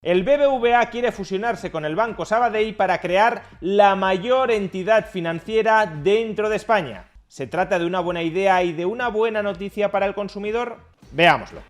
El BBVA quiere fusionarse con el Banco Sabadell para crear la mayor entidad financiera dentro de España. ¿Se trata de una buena idea y de una buena noticia para el consumidor? Veámoslo.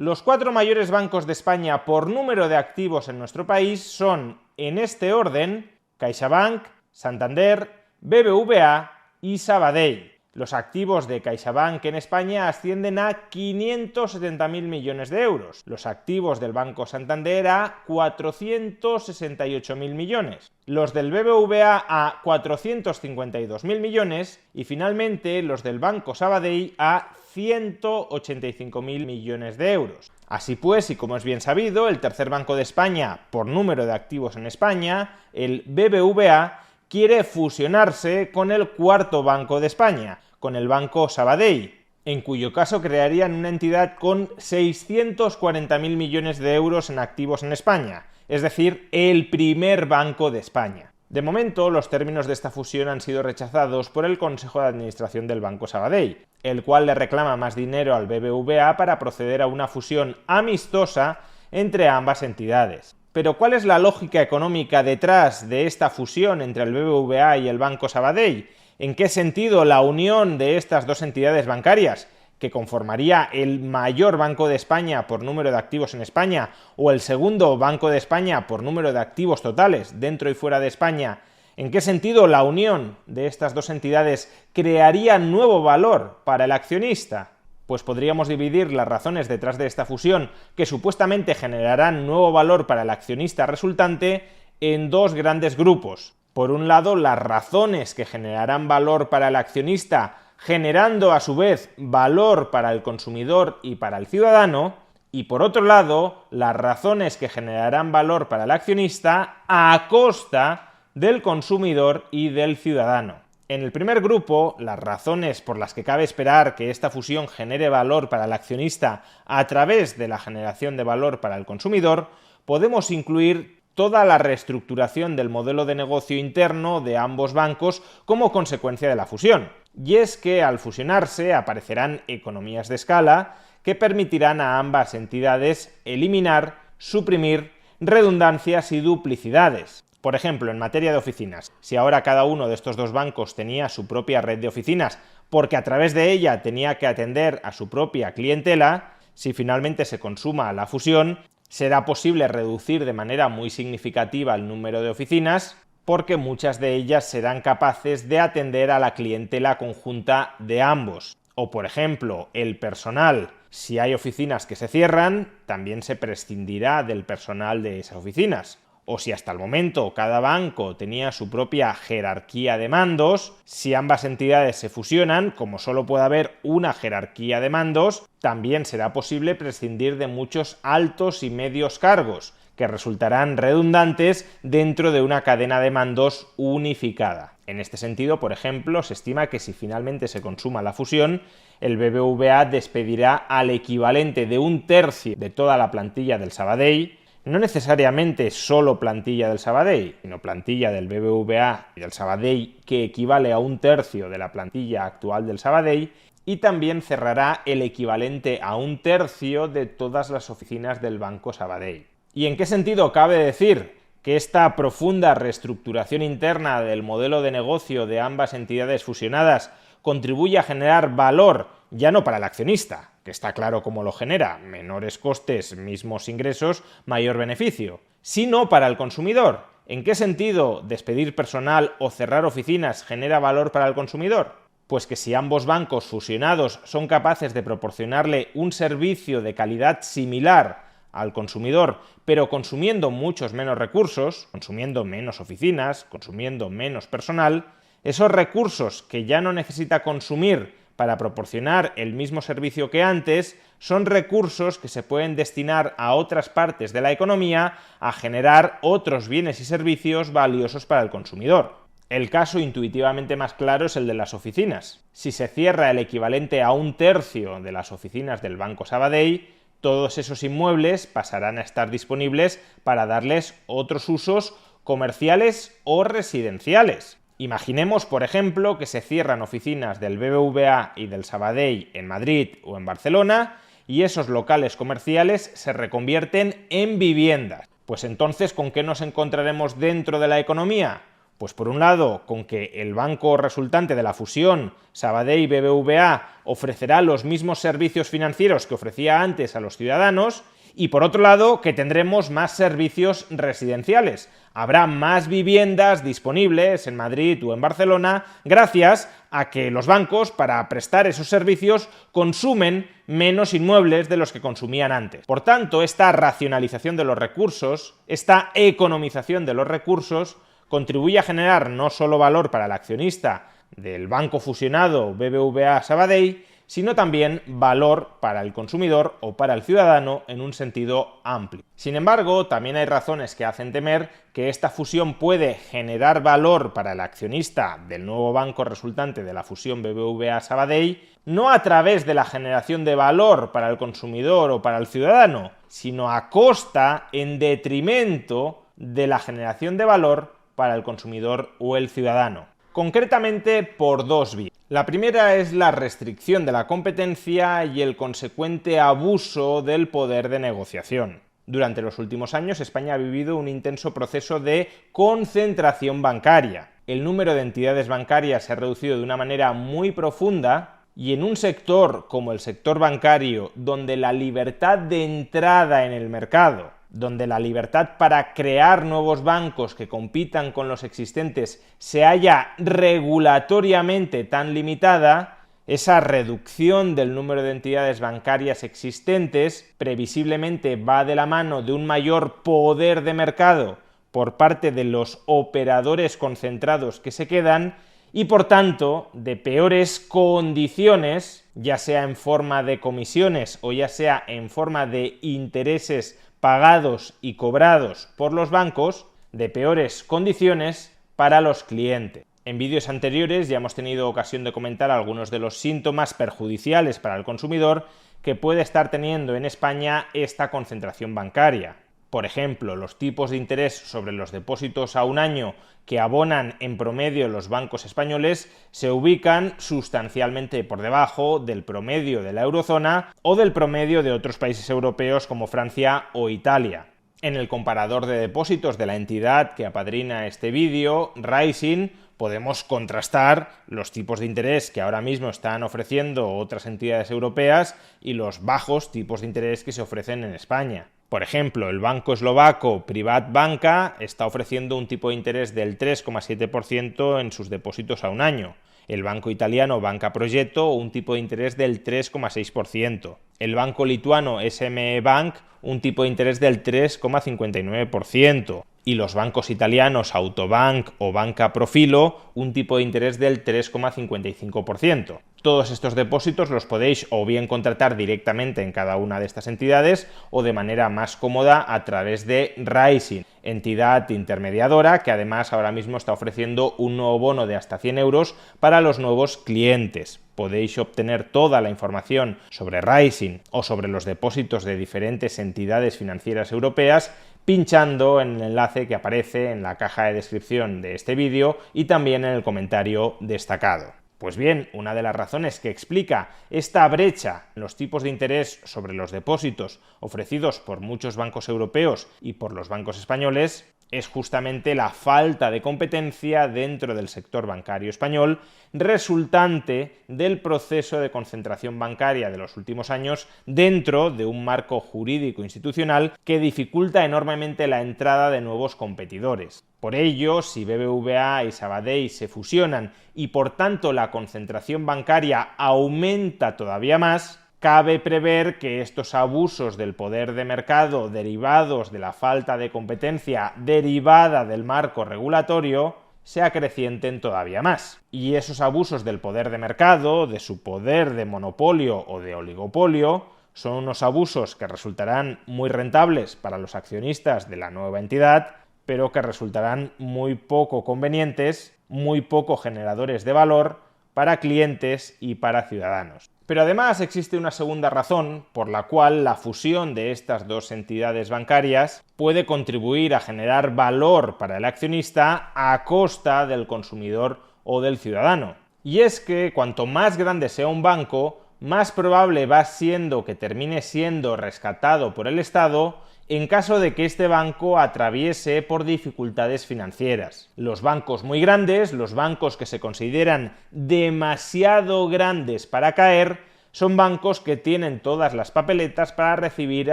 Los 4 mayores bancos de España por número de activos en nuestro país son, en este orden, CaixaBank, Santander, BBVA y Sabadell. Los activos de CaixaBank en España ascienden a 570.000 millones de euros, los activos del Banco Santander a 468.000 millones, los del BBVA a 452.000 millones y finalmente los del Banco Sabadell a 185.000 millones de euros. Así pues, y como es bien sabido, el tercer banco de España por número de activos en España, el BBVA, quiere fusionarse con el cuarto banco de España, con el Banco Sabadell, en cuyo caso crearían una entidad con 640.000 millones de euros en activos en España, es decir, el primer banco de España. De momento, los términos de esta fusión han sido rechazados por el Consejo de Administración del Banco Sabadell, el cual le reclama más dinero al BBVA para proceder a una fusión amistosa entre ambas entidades. Pero ¿cuál es la lógica económica detrás de esta fusión entre el BBVA y el Banco Sabadell? ¿En qué sentido la unión de estas dos entidades bancarias, que conformaría el mayor banco de España por número de activos en España, o el segundo banco de España por número de activos totales dentro y fuera de España, en qué sentido la unión de estas dos entidades crearía nuevo valor para el accionista? Pues podríamos dividir las razones detrás de esta fusión, que supuestamente generarán nuevo valor para el accionista resultante, en dos grandes grupos. Por un lado, las razones que generarán valor para el accionista, generando a su vez valor para el consumidor y para el ciudadano, y por otro lado, las razones que generarán valor para el accionista a costa del consumidor y del ciudadano. En el primer grupo, las razones por las que cabe esperar que esta fusión genere valor para el accionista a través de la generación de valor para el consumidor, podemos incluir toda la reestructuración del modelo de negocio interno de ambos bancos como consecuencia de la fusión. Y es que al fusionarse aparecerán economías de escala que permitirán a ambas entidades eliminar, suprimir redundancias y duplicidades. Por ejemplo, en materia de oficinas, si ahora cada uno de estos dos bancos tenía su propia red de oficinas porque a través de ella tenía que atender a su propia clientela, si finalmente se consuma la fusión, será posible reducir de manera muy significativa el número de oficinas porque muchas de ellas serán capaces de atender a la clientela conjunta de ambos. O, por ejemplo, el personal. Si hay oficinas que se cierran, también se prescindirá del personal de esas oficinas. O si hasta el momento cada banco tenía su propia jerarquía de mandos, si ambas entidades se fusionan, como solo puede haber una jerarquía de mandos, también será posible prescindir de muchos altos y medios cargos, que resultarán redundantes dentro de una cadena de mandos unificada. En este sentido, por ejemplo, se estima que si finalmente se consuma la fusión, el BBVA despedirá al equivalente de 1/3 de toda la plantilla del Sabadell, no necesariamente solo plantilla del Sabadell, sino plantilla del BBVA y del Sabadell, que equivale a 1/3 de la plantilla actual del Sabadell, y también cerrará el equivalente a 1/3 de todas las oficinas del Banco Sabadell. ¿Y en qué sentido cabe decir que esta profunda reestructuración interna del modelo de negocio de ambas entidades fusionadas contribuye a generar valor, ya no para el accionista, que está claro cómo lo genera, menores costes, mismos ingresos, mayor beneficio, sino para el consumidor? ¿En qué sentido despedir personal o cerrar oficinas genera valor para el consumidor? Pues que si ambos bancos fusionados son capaces de proporcionarle un servicio de calidad similar al consumidor, pero consumiendo muchos menos recursos, consumiendo menos oficinas, consumiendo menos personal, esos recursos que ya no necesita consumir para proporcionar el mismo servicio que antes, son recursos que se pueden destinar a otras partes de la economía a generar otros bienes y servicios valiosos para el consumidor. El caso intuitivamente más claro es el de las oficinas. Si se cierra el equivalente a 1/3 de las oficinas del Banco Sabadell, todos esos inmuebles pasarán a estar disponibles para darles otros usos comerciales o residenciales. Imaginemos, por ejemplo, que se cierran oficinas del BBVA y del Sabadell en Madrid o en Barcelona y esos locales comerciales se reconvierten en viviendas. Pues entonces, ¿con qué nos encontraremos dentro de la economía? Pues por un lado, con que el banco resultante de la fusión, Sabadell BBVA, ofrecerá los mismos servicios financieros que ofrecía antes a los ciudadanos, y por otro lado, que tendremos más servicios residenciales. Habrá más viviendas disponibles en Madrid o en Barcelona gracias a que los bancos, para prestar esos servicios, consumen menos inmuebles de los que consumían antes. Por tanto, esta racionalización de los recursos, esta economización de los recursos, contribuye a generar no solo valor para el accionista del banco fusionado BBVA Sabadell, sino también valor para el consumidor o para el ciudadano en un sentido amplio. Sin embargo, también hay razones que hacen temer que esta fusión puede generar valor para el accionista del nuevo banco resultante de la fusión BBVA Sabadell, no a través de la generación de valor para el consumidor o para el ciudadano, sino a costa, en detrimento de la generación de valor para el consumidor o el ciudadano. Concretamente por dos vías. La primera es la restricción de la competencia y el consecuente abuso del poder de negociación. Durante los últimos años, España ha vivido un intenso proceso de concentración bancaria. El número de entidades bancarias se ha reducido de una manera muy profunda y en un sector como el sector bancario, donde la libertad de entrada en el mercado, donde la libertad para crear nuevos bancos que compitan con los existentes se halla regulatoriamente tan limitada, esa reducción del número de entidades bancarias existentes previsiblemente va de la mano de un mayor poder de mercado por parte de los operadores concentrados que se quedan y, por tanto, de peores condiciones, ya sea en forma de comisiones o ya sea en forma de intereses pagados y cobrados por los bancos, de peores condiciones para los clientes. En vídeos anteriores ya hemos tenido ocasión de comentar algunos de los síntomas perjudiciales para el consumidor que puede estar teniendo en España esta concentración bancaria. Por ejemplo, los tipos de interés sobre los depósitos a un año que abonan en promedio los bancos españoles se ubican sustancialmente por debajo del promedio de la eurozona o del promedio de otros países europeos como Francia o Italia. En el comparador de depósitos de la entidad que apadrina este vídeo, Raisin, podemos contrastar los tipos de interés que ahora mismo están ofreciendo otras entidades europeas y los bajos tipos de interés que se ofrecen en España. Por ejemplo, el banco eslovaco Privatbanka está ofreciendo un tipo de interés del 3,7% en sus depósitos a un año. El banco italiano Banca Progetto un tipo de interés del 3,6%. El banco lituano SME Bank un tipo de interés del 3,59%. Y los bancos italianos Autobank o Banca Profilo un tipo de interés del 3,55%. Todos estos depósitos los podéis o bien contratar directamente en cada una de estas entidades o de manera más cómoda a través de Raisin, entidad intermediadora que además ahora mismo está ofreciendo un nuevo bono de hasta 100 euros para los nuevos clientes. Podéis obtener toda la información sobre Raisin o sobre los depósitos de diferentes entidades financieras europeas pinchando en el enlace que aparece en la caja de descripción de este vídeo y también en el comentario destacado. Pues bien, una de las razones que explica esta brecha en los tipos de interés sobre los depósitos ofrecidos por muchos bancos europeos y por los bancos españoles es justamente la falta de competencia dentro del sector bancario español resultante del proceso de concentración bancaria de los últimos años dentro de un marco jurídico institucional que dificulta enormemente la entrada de nuevos competidores. Por ello, si BBVA y Sabadell se fusionan y por tanto la concentración bancaria aumenta todavía más, cabe prever que estos abusos del poder de mercado derivados de la falta de competencia derivada del marco regulatorio se acrecienten todavía más. Y esos abusos del poder de mercado, de su poder de monopolio o de oligopolio, son unos abusos que resultarán muy rentables para los accionistas de la nueva entidad, pero que resultarán muy poco convenientes, muy poco generadores de valor para clientes y para ciudadanos. Pero además existe una segunda razón por la cual la fusión de estas dos entidades bancarias puede contribuir a generar valor para el accionista a costa del consumidor o del ciudadano. Y es que cuanto más grande sea un banco, más probable va siendo que termine siendo rescatado por el Estado en caso de que este banco atraviese por dificultades financieras. Los bancos muy grandes, los bancos que se consideran demasiado grandes para caer, son bancos que tienen todas las papeletas para recibir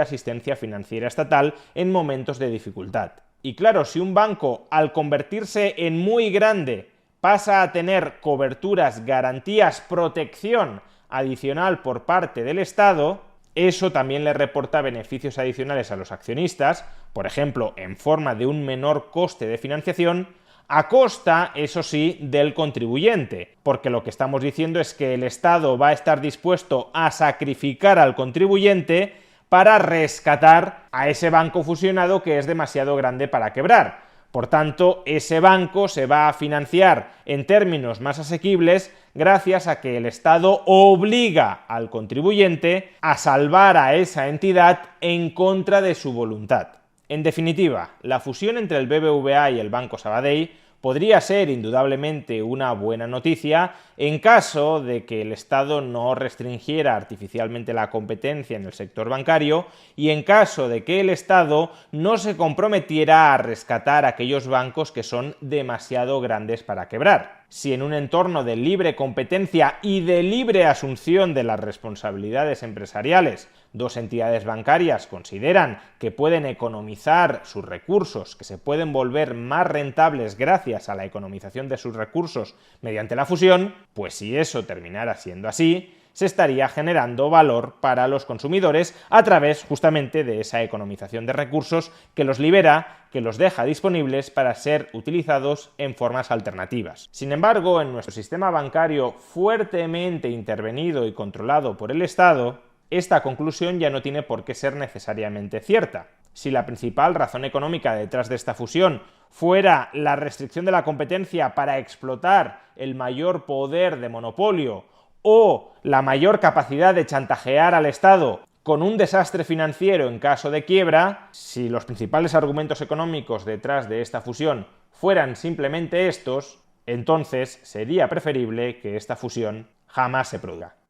asistencia financiera estatal en momentos de dificultad. Y claro, si un banco, al convertirse en muy grande, pasa a tener coberturas, garantías, protección adicional por parte del Estado, eso también le reporta beneficios adicionales a los accionistas, por ejemplo, en forma de un menor coste de financiación, a costa, eso sí, del contribuyente, porque lo que estamos diciendo es que el Estado va a estar dispuesto a sacrificar al contribuyente para rescatar a ese banco fusionado que es demasiado grande para quebrar. Por tanto, ese banco se va a financiar en términos más asequibles gracias a que el Estado obliga al contribuyente a salvar a esa entidad en contra de su voluntad. En definitiva, la fusión entre el BBVA y el Banco Sabadell podría ser indudablemente una buena noticia en caso de que el Estado no restringiera artificialmente la competencia en el sector bancario y en caso de que el Estado no se comprometiera a rescatar aquellos bancos que son demasiado grandes para quebrar. Si en un entorno de libre competencia y de libre asunción de las responsabilidades empresariales, dos entidades bancarias consideran que pueden economizar sus recursos, que se pueden volver más rentables gracias a la economización de sus recursos mediante la fusión, pues si eso terminara siendo así, se estaría generando valor para los consumidores a través justamente de esa economización de recursos que los libera, que los deja disponibles para ser utilizados en formas alternativas. Sin embargo, en nuestro sistema bancario fuertemente intervenido y controlado por el Estado, esta conclusión ya no tiene por qué ser necesariamente cierta. Si la principal razón económica detrás de esta fusión fuera la restricción de la competencia para explotar el mayor poder de monopolio o la mayor capacidad de chantajear al Estado con un desastre financiero en caso de quiebra, si los principales argumentos económicos detrás de esta fusión fueran simplemente estos, entonces sería preferible que esta fusión jamás se produzca.